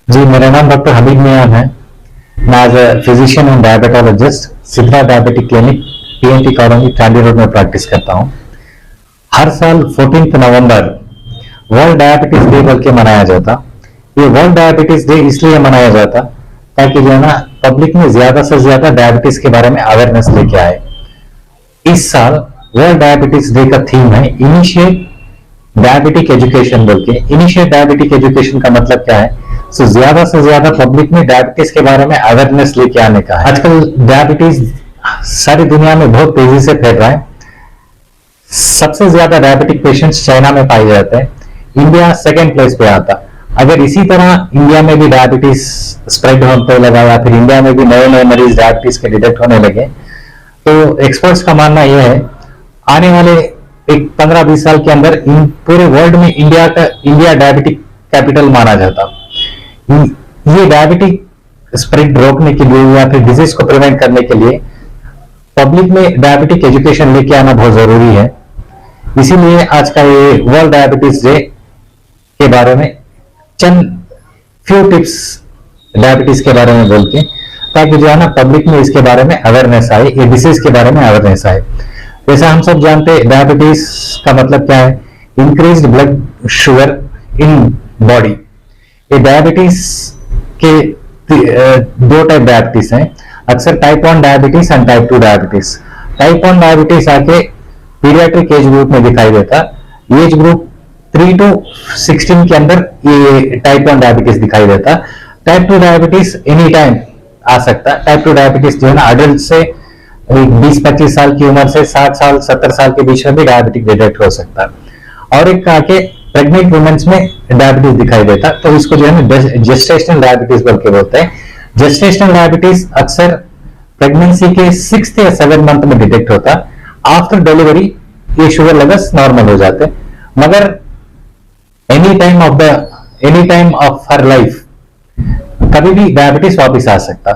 जी, मेरा नाम डॉक्टर हबीब मियान है। मैं as a physician and diabetologist Siddha diabetic clinic PNT colony Chandi road में प्रैक्टिस करता हूँ। हर साल 14 नवंबर वर्ल्ड डायबिटीज डे बोल के मनाया जाता। ये वर्ल्ड डायबिटीज डे इसलिए मनाया जाता ताकि जो है ना पब्लिक में ज्यादा से ज्यादा डायबिटीज के बारे में अवेयरनेस लेके आए। इस साल वर्ल्ड डायबिटीज डे का थीम है इनिशिएट डायबिटिक एजुकेशन बोल के। इनिशिएट डायबिटिक एजुकेशन का मतलब क्या है? ज्यादा से ज्यादा पब्लिक में डायबिटीज के बारे में अवेयरनेस लेके आने का है। आजकल डायबिटीज सारी दुनिया में बहुत तेजी से फैल रहा है। सबसे ज्यादा डायबिटिक पेशेंट्स चाइना में पाए जाते हैं। इंडिया सेकेंड प्लेस पे आता। अगर इसी तरह इंडिया में भी डायबिटीज स्प्रेड होने लगा या फिर इंडिया में भी नए नए मरीज डायबिटीज के डिटेक्ट होने लगे तो एक्सपर्ट्स का मानना यह है आने वाले एक 15-20 साल के अंदर पूरे वर्ल्ड में इंडिया डायबिटिक कैपिटल माना जाता। ये डायबिटिक स्प्रेड रोकने के लिए या फिर डिजीज को प्रिवेंट करने के लिए पब्लिक में डायबिटिक एजुकेशन लेके आना बहुत जरूरी है। इसीलिए आज का ये वर्ल्ड डायबिटीज डे के बारे में चंद फ्यू टिप्स डायबिटीज के बारे में बोल के ताकि जो है ना पब्लिक में इसके बारे में अवेयरनेस आए, ये डिसीज के बारे में अवेयरनेस आए। जैसा हम सब जानते हैं डायबिटीज का मतलब क्या है? Increased blood sugar in body. ये डायबिटीज के दो टाइप डायबिटीज हैं। अक्सर type 1 diabetes and type 2 diabetes. Type 1 diabetes आके पीडियाट्रिक एज ग्रुप में दिखाई देता। एज ग्रुप 3 to 16 के अंदर ये टाइप 1 डायबिटीज दिखाई देता। टाइप 2 डायबिटीज एनी टाइम आ सकता। टाइप 2 डायबिटीज जो है ना अडल्ट से 20-25 साल की उम्र से 60 साल 70 साल के बीच में भी डायबिटिक डिटेक्ट हो सकता है। और एक आके प्रेग्नेंट वुमेन्स में डायबिटीज दिखाई देता तो इसको जो है ना जेस्टेशनल डायबिटीज बोल के बोलते हैं। जेस्टेशनल डायबिटीज अक्सर प्रेगनेंसी के 6th या 7th मंथ में डिटेक्ट होता। आफ्टर डिलीवरी ये शुगर लेवल्स नॉर्मल हो जाते, मगर any time of her life कभी भी डायबिटीज वापिस आ सकता।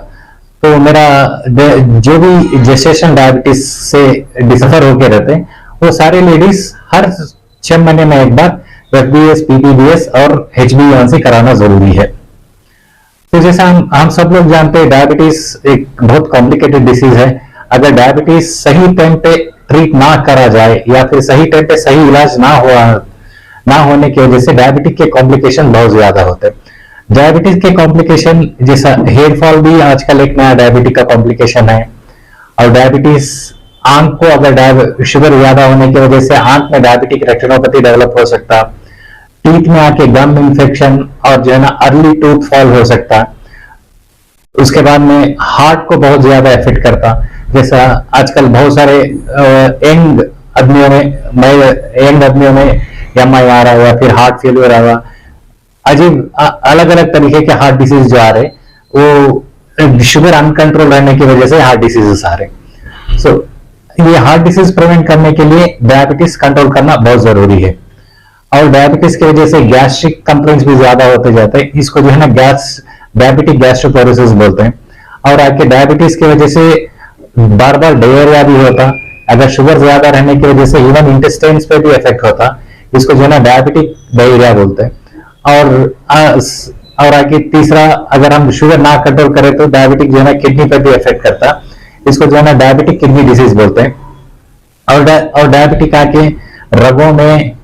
तो मेरा जो भी जेस्टेशन डायबिटीज से डिसफर होके रहते हैं वो सारे लेडीज हर 6 महीने में एक बार एफबीएस, पीपीबीएस और HbA1c कराना जरूरी है। तो जैसा हम सब लोग जानते हैं डायबिटीज एक बहुत कॉम्प्लिकेटेड डिसीज है। अगर डायबिटीज सही टाइम पे ट्रीट ना करा जाए या फिर सही टाइम पे सही इलाज ना होने की वजह से डायबिटिक के कॉम्प्लिकेशन बहुत ज्यादा होते हैं। डायबिटीज के कॉम्प्लिकेशन जैसा हेयर फॉल भी आजकल एक नया डायबिटिक का कॉम्प्लिकेशन है। और डायबिटीज आंख को अगर शुगर ज्यादा होने की वजह से आंख में डायबिटिक रेटिनोपैथी डेवलप हो सकता। टीथ में आके गम इन्फेक्शन और जो है ना अर्ली टूथ फॉल हो सकता। उसके बाद में हार्ट को बहुत ज्यादा इफेक्ट करता। जैसा आजकल बहुत सारे यंग आदमियों में एमआई आ रहा है या फिर हार्ट फेलियर आ रहा। अजीब अलग अलग तरीके के हार्ट डिसीज जो आ रहे वो शुगर अनकंट्रोल रहने की वजह से हार्ट डिसीजेस आ रहे। सो ये हार्ट डिसीज प्रिवेंट करने के लिए डायबिटीज कंट्रोल करना बहुत जरूरी है। और डायबिटीज की वजह से गैस्ट्रिक कंप्लेंट्स भी ज्यादा होते जाते हैं। इसको जो है ना डायबिटिक गैस्ट्रोपेरेसिस बोलते हैं। और आके डायबिटीज की वजह से बार बार डायरिया भी होता। अगर शुगर ज्यादा रहने की वजह से इवन इंटेस्टाइन्स पे भी इफेक्ट होता। इसको जो है ना डायबिटिक डायरिया बोलते हैं। और आगे तीसरा अगर हम शुगर ना कंट्रोल करें तो डायबिटिक जो है ना किडनी पे भी इफेक्ट करता। इसको जो है ना डायबिटिक किडनी डिसीज बोलते हैं। और डायबिटिक आके रगों में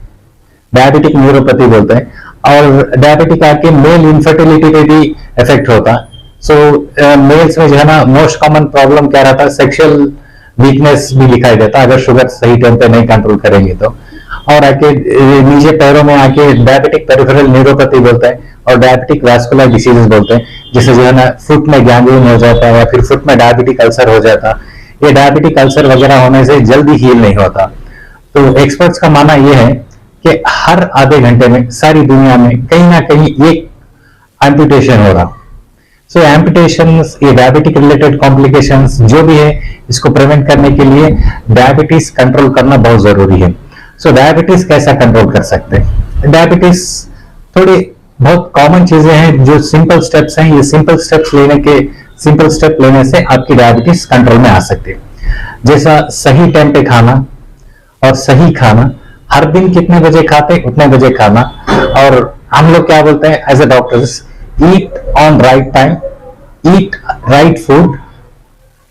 डायबिटिक न्यूरोपैथी बोलते हैं। और डायबिटिक आके मेल इनफर्टिलिटी पे भी इफेक्ट होता। सो मेल्स में जो है ना मोस्ट कॉमन प्रॉब्लम क्या रहता है? सेक्सुअल वीकनेस भी दिखाई देता अगर शुगर सही टाइम पे नहीं कंट्रोल करेंगे तो। और आके नीचे पैरों में आके डायबिटिक पेरिफेरल न्यूरोपैथी बोलते हैं और डायबिटिक वैस्कुलर डिसीजेस बोलते हैं। जैसे जो है ना फुट में गैंग्रीन हो जाता है या फिर फुट में डायबिटिक अल्सर हो जाता। ये डायबिटिक अल्सर वगैरह होने से जल्दी हील नहीं होता। तो एक्सपर्ट्स का मानना यह है कि हर आधे घंटे में सारी दुनिया में कहीं ना कहीं एक एम्पुटेशन हो रहा। सो एम्पुटेशंस, ये डायबिटिक रिलेटेड कॉम्प्लिकेशंस जो भी है इसको प्रिवेंट करने के लिए डायबिटीज कंट्रोल करना बहुत जरूरी है। सो डायबिटीज कैसा कंट्रोल कर सकते हैं? डायबिटीज थोड़ी बहुत कॉमन चीजें हैं जो सिंपल स्टेप्स हैं। ये सिंपल स्टेप लेने से आपकी डायबिटीज कंट्रोल में आ सकती है। जैसा सही टाइम पे खाना और सही खाना। हर दिन कितने बजे खाते उतने बजे खाना। और हम लोग क्या बोलते हैं as a doctors eat on right time, eat right food,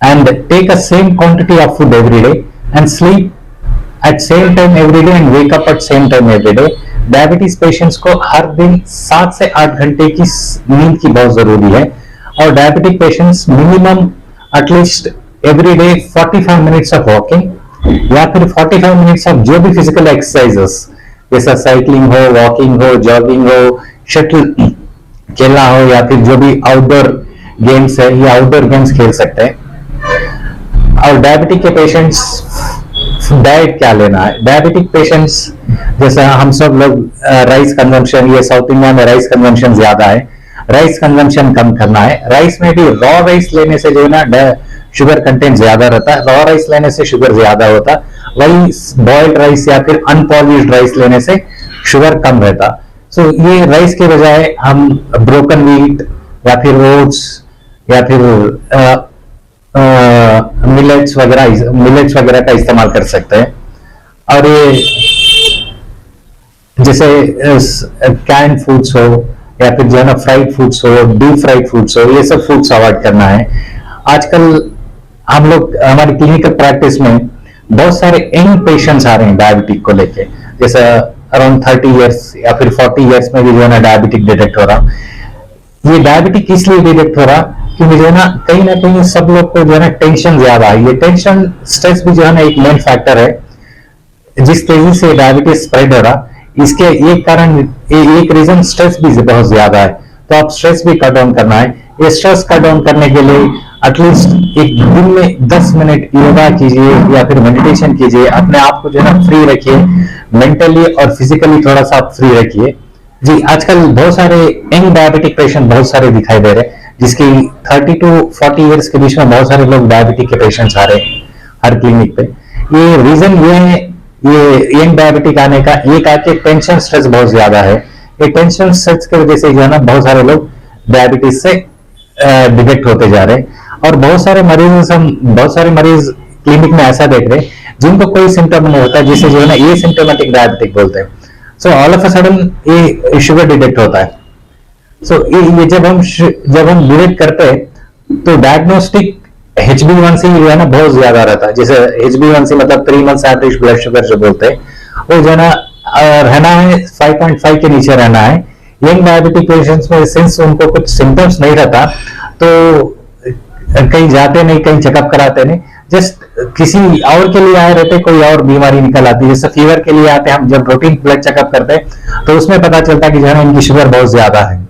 and take a same quantity of food every day, and sleep at same time every day and wake up at same time every day. Diabetes patients को हर दिन 7 से 8 घंटे की नींद की बहुत जरूरी है, और diabetic patients minimum at least every day 45 minutes of walking या फिर 45 मिनट्स ऑफ जो भी फिजिकल एक्सरसाइजेस जैसा साइकिलिंग हो, वॉकिंग हो, जॉगिंग हो, शटल खेलना हो, या फिर जो भी आउटडोर गेम्स है या आउटडोर गेम्स खेल सकते हैं। और डायबिटिक के पेशेंट्स डाइट क्या लेना है? डायबिटिक पेशेंट्स जैसा हम सब लोग राइस कंजम्पशन, ये साउथ इंडिया में राइस कंजम्पशन ज्यादा है, राइस कंजम्पशन कम करना है। राइस में भी रॉ राइस लेने से जो है ना शुगर कंटेंट ज्यादा रहता है, रॉ राइस लेने से शुगर ज्यादा होता, वही बॉइल्ड राइस या फिर अनपॉलिश्ड राइस लेने से शुगर कम रहता। सो ये राइस के बजाय हम ब्रोकन व्हीट या फिर ओट्स या फिर मिलेट्स वगैरह का इस्तेमाल कर सकते हैं। और ये जैसे कैंड फूड्स हो या फिर जो है ना फ्राइड फूड्स हो, डीप फ्राइड फूड्स हो, ये सब फूड्स अवॉइड करना है। आजकल हम लोग हमारी क्लिनिकल प्रैक्टिस में बहुत सारे यंग पेशेंट्स आ रहे हैं डायबिटिक को लेके, जैसे अराउंड 30 इयर्स या फिर 40 इयर्स में भी जो है ना डायबिटिक डिटेक्ट हो रहा। ये डायबिटिक इसलिए डिटेक्ट हो रहा क्योंकि जो है ना कहीं सब लोग को जो है ना टेंशन ज्यादा है। ये टेंशन, स्ट्रेस भी जो है ना एक मेन फैक्टर है जिस तेजी से डायबिटीज स्प्रेड हो रहा। इसके एक कारण, एक रीजन स्ट्रेस भी बहुत ज्यादा है, तो आप स्ट्रेस भी कट डाउन करना है। ये स्ट्रेस कट डाउन करने के लिए एटलीस्ट एक दिन में 10 मिनट योगा कीजिए या फिर मेडिटेशन कीजिए, अपने आप को जो है ना फ्री रखिए, मेंटली और फिजिकली थोड़ा सा आप फ्री रखिए। जी, आजकल बहुत सारे यंग डायबिटिक पेशेंट बहुत सारे दिखाई दे रहे हैं, जिसकी 30 to 40 इयर्स के बीच में बहुत सारे लोग डायबिटिक के पेशेंट्स आ रहे हैं हर क्लिनिक पे। ये रीजन ये है, ये यंग डायबिटिक आने का एक आके टेंशन स्ट्रेस बहुत ज्यादा है। ये टेंशन स्ट्रेस की वजह से जो है ना बहुत सारे लोग डायबिटीज से डिटेक्ट होते जा रहे हैं। और बहुत सारे मरीज क्लिनिक में ऐसा देख रहे हैं जिनको कोई सिम्टम नहीं होता, जिसे जो है ना ये सिम्टोमेटिक डायबिटिक बोलते हैं। So all of a sudden ये शुगर डिटेक्ट होता है। सो ये जब हम डिटेक्ट करते हैं तो डायग्नोस्टिक HbA1c जो है ना बहुत ज्यादा रहता है। जैसे HbA1c मतलब 3 months एवरेज ब्लड शुगर जो बोलते हैं, वो जो है ना रहना है 5.5 के नीचे रहना है। यंग डायबिटिक पेशेंट्स में सिंस उनको कुछ सिम्टम्स नहीं रहता तो कहीं जाते नहीं, कहीं चेकअप कराते नहीं, जस्ट किसी और के लिए आए रहते, कोई और बीमारी निकल आती है। जैसे फीवर के लिए आते हैं, हम जब रूटीन ब्लड चेकअप करते हैं तो उसमें पता चलता है कि जो है ना इनकी शुगर बहुत ज्यादा है।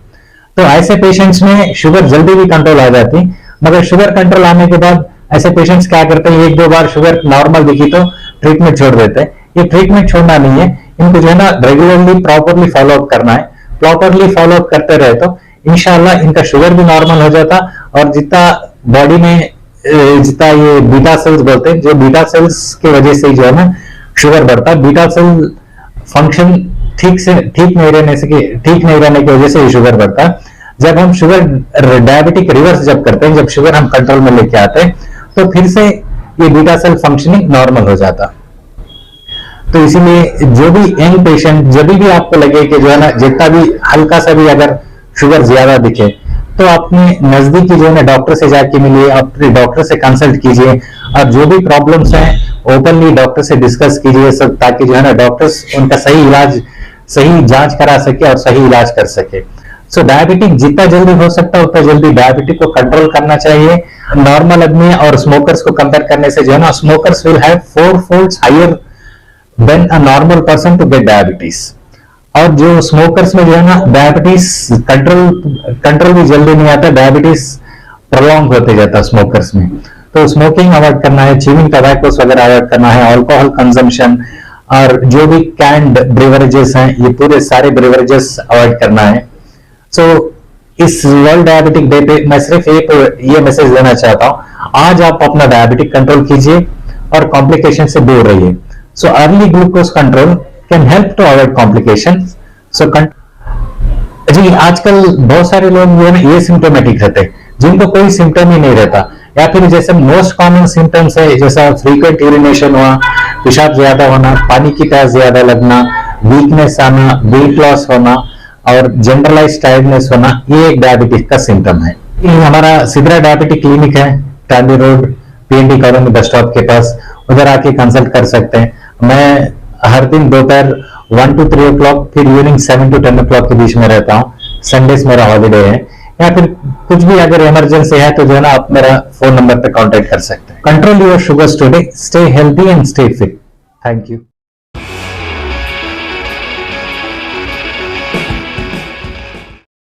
तो ऐसे पेशेंट्स में शुगर जल्दी भी कंट्रोल आ जाती, मगर शुगर कंट्रोल आने के बाद ऐसे पेशेंट्स क्या करते हैं, 1-2 बार शुगर नॉर्मल दिखी तो ट्रीटमेंट छोड़ देते हैं। ये ट्रीटमेंट छोड़ना नहीं है, इनको जो है ना रेगुलरली प्रॉपरली फॉलो अप करना है। प्रॉपरली फॉलो अप करते रहे तो इंशाल्लाह इनका शुगर भी नॉर्मल हो जाता, और जितना बॉडी में जितना ये बीटा सेल्स बोलते हैं, जो बीटा सेल्स की वजह से जो है ना शुगर बढ़ता, बीटा सेल फंक्शन ठीक नहीं रहने की वजह से शुगर बढ़ता। जब हम शुगर डायबिटिक रिवर्स जब करते हैं, जब शुगर हम कंट्रोल में लेके आते हैं, तो फिर से ये बीटा सेल फंक्शनिंग नॉर्मल हो जाता। तो इसीलिए जो भी यंग पेशेंट, जब भी आपको लगे कि जो है ना जितना भी हल्का सा भी अगर शुगर ज्यादा दिखे, तो अपने नजदीकी जो है ना डॉक्टर से जाके मिलिए, अपने डॉक्टर से कंसल्ट कीजिए, और जो भी प्रॉब्लम्स हैं ओपनली डॉक्टर से डिस्कस कीजिए सब, ताकि जो है ना डॉक्टर्स उनका सही जांच करा सके और सही इलाज कर सके। सो डायबिटिक जितना जल्दी हो सकता है उतना जल्दी डायबिटिक को कंट्रोल करना चाहिए। नॉर्मल आदमी और स्मोकर्स को कंपेयर करने से जो है ना smokers will have 4 folds higher than a normal person to get diabetes. और जो स्मोकर्स में जो है ना डायबिटीज कंट्रोल भी जल्दी नहीं आता, डायबिटीज प्रोलॉन्ग होते जाता है स्मोकर्स में। तो स्मोकिंग अवॉइड करना है, च्यूइंग टबैकोस वगैरह अवॉइड करना है, अल्कोहल कंजम्पशन और जो भी कैंड ब्रेवरेजेस हैं, ये पूरे सारे ब्रेवरेजेस अवॉइड करना है। सो इस वर्ल्ड डायबिटिक डे पे मैं सिर्फ ये मैसेज देना चाहता हूं, आज आप अपना डायबिटिक कंट्रोल कीजिए और कॉम्प्लिकेशन से दूर रहिए। So early glucose control can help to avoid complication. So जी, आजकल बहुत सारे लोग जो है ना ये सिम्टोमेटिक रहते हैं जिनको कोई सिम्टम ही नहीं रहता, या फिर जैसे मोस्ट कॉमन सिम्टम्स है जैसा फ्रीक्वेंट यूरिनेशन हुआ, पेशाब ज्यादा होना, पानी की प्यास ज्यादा लगना, वीकनेस आना, वेट लॉस होना, और जनरलाइज टायर्डनेस होना, ये एक डायबिटीज का सिम्टम है। ये हमारा सिद्रा डायबिटिक क्लिनिक है, Tandi road PNT colony bus stop के पास, उधर आके कंसल्ट कर सकते हैं। मैं हर दिन दोपहर 1 to 3 o'clock, फिर इवनिंग 7 to 10 o'clock के बीच में रहता हूँ। संडेज मेरा हॉलीडे है, या फिर कुछ भी अगर इमरजेंसी है तो जो है ना, आप मेरा फोन नंबर पे कांटेक्ट कर सकते हैं। Control your sugars today, stay healthy and stay fit. Thank you.